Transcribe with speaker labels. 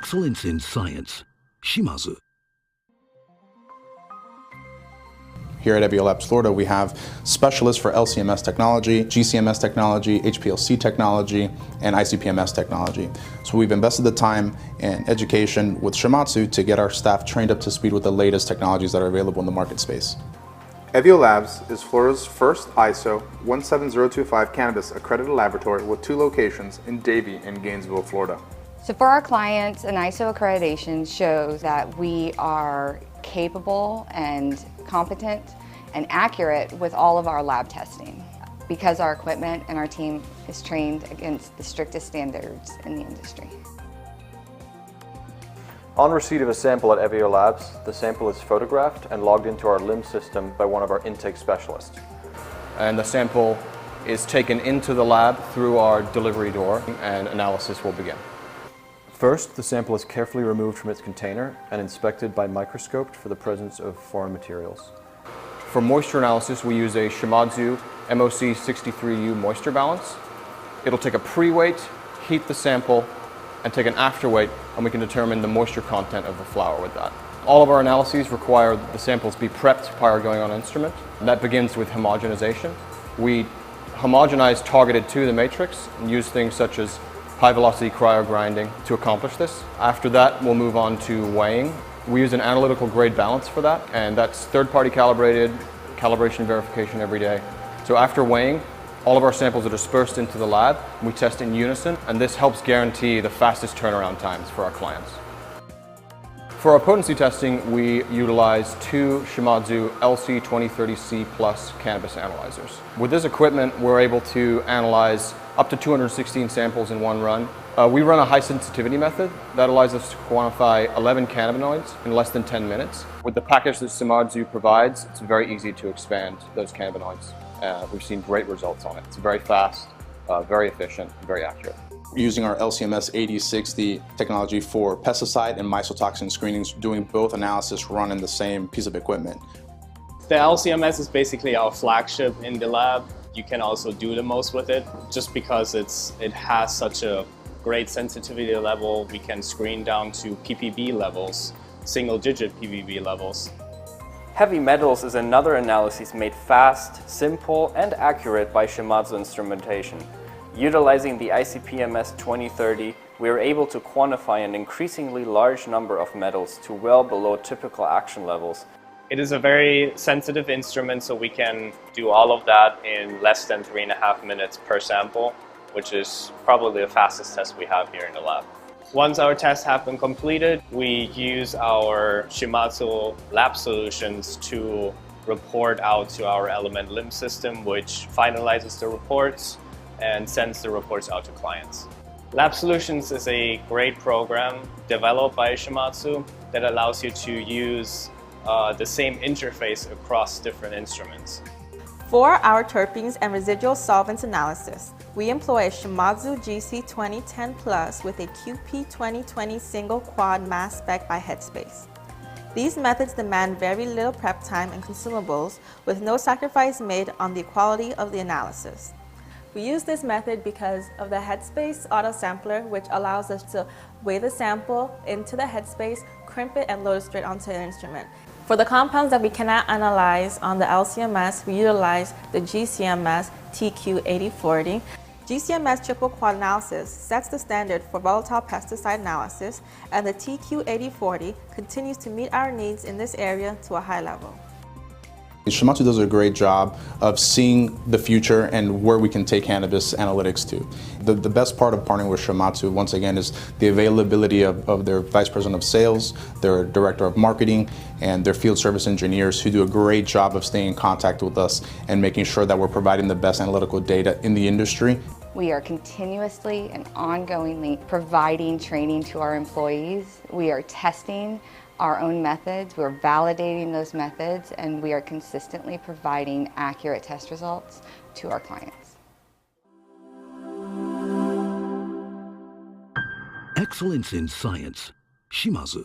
Speaker 1: Excellence in science. Shimazu.
Speaker 2: Here at Evio Labs Florida, we have specialists for LCMS technology, GCMS technology, HPLC technology, and ICP-MS technology. So we've invested the time and education with Shimatsu to get our staff trained up to speed with the latest technologies that are available in the market space.
Speaker 3: Evio Labs is Florida's first ISO 17025 cannabis accredited laboratory with 2 locations in Davie and Gainesville, Florida.
Speaker 4: So for our clients, an ISO accreditation shows that we are capable and competent and accurate with all of our lab testing because our equipment and our team is trained against the strictest standards in the industry.
Speaker 5: On receipt of a sample at Evio Labs, the sample is photographed and logged into our LIMS system by one of our intake specialists. And the sample is taken into the lab through our delivery door and analysis will begin. First, the sample is carefully removed from its container and inspected by microscope for the presence of foreign materials. For moisture analysis, we use a Shimadzu MOC 63U moisture balance. It'll take a pre-weight, heat the sample, and take an after-weight, and we can determine the moisture content of the flower with that. All of our analyses require that the samples be prepped prior to going on an instrument. That begins with homogenization. We homogenize targeted to the matrix and use things such as high-velocity cryo-grinding to accomplish this. After that, we'll move on to weighing. We use an analytical grade balance for that, and that's third-party calibrated, calibration verification every day. So after weighing, all of our samples are dispersed into the lab, and we test in unison, and this helps guarantee the fastest turnaround times for our clients. For our potency testing, we utilize 2 Shimadzu LC2030C Plus cannabis analyzers. With this equipment, we're able to analyze up to 216 samples in one run. We run a high sensitivity method that allows us to quantify 11 cannabinoids in less than 10 minutes. With the package that Shimadzu provides, it's very easy to expand those cannabinoids. We've seen great results on it. It's very fast, very efficient, and very accurate.
Speaker 2: Using our LCMS 8060 technology for pesticide and mycotoxin screenings, doing both analysis run in the same piece of equipment.
Speaker 6: The LCMS is basically our flagship in the lab. You can also do the most with it just because it has such a great sensitivity level. We can screen down to ppb levels, single-digit ppb levels.
Speaker 7: Heavy metals is another analysis made fast, simple, and accurate by Shimadzu instrumentation. Utilizing the ICP-MS 2030, we are able to quantify an increasingly large number of metals to well below typical action levels.
Speaker 6: It is a very sensitive instrument, so we can do all of that in less than 3.5 minutes per sample, which is probably the fastest test we have here in the lab. Once our tests have been completed, we use our Shimadzu lab solutions to report out to our Element LIMS system, which finalizes the reports and sends the reports out to clients. Lab Solutions is a great program developed by Shimadzu that allows you to use the same interface across different instruments.
Speaker 8: For our terpenes and residual solvents analysis, we employ a Shimadzu GC2010 Plus with a QP2020 single quad mass spec by Headspace. These methods demand very little prep time and consumables with no sacrifice made on the quality of the analysis. We use this method because of the Headspace auto sampler, which allows us to weigh the sample into the Headspace, crimp it, and load it straight onto the instrument. For the compounds that we cannot analyze on the LCMS, we utilize the GCMS TQ8040. GCMS triple quad analysis sets the standard for volatile pesticide analysis, and the TQ8040 continues to meet our needs in this area to a high level.
Speaker 2: Shimadzu does a great job of seeing the future and where we can take cannabis analytics to. The best part of partnering with Shimadzu, once again, is the availability of their Vice President of Sales, their Director of Marketing, and their field service engineers who do a great job of staying in contact with us and making sure that we're providing the best analytical data in the industry.
Speaker 4: We are continuously and ongoingly providing training to our employees. We are testing our own methods, we're validating those methods, and we are consistently providing accurate test results to our clients.
Speaker 1: Excellence in science. Shimazu.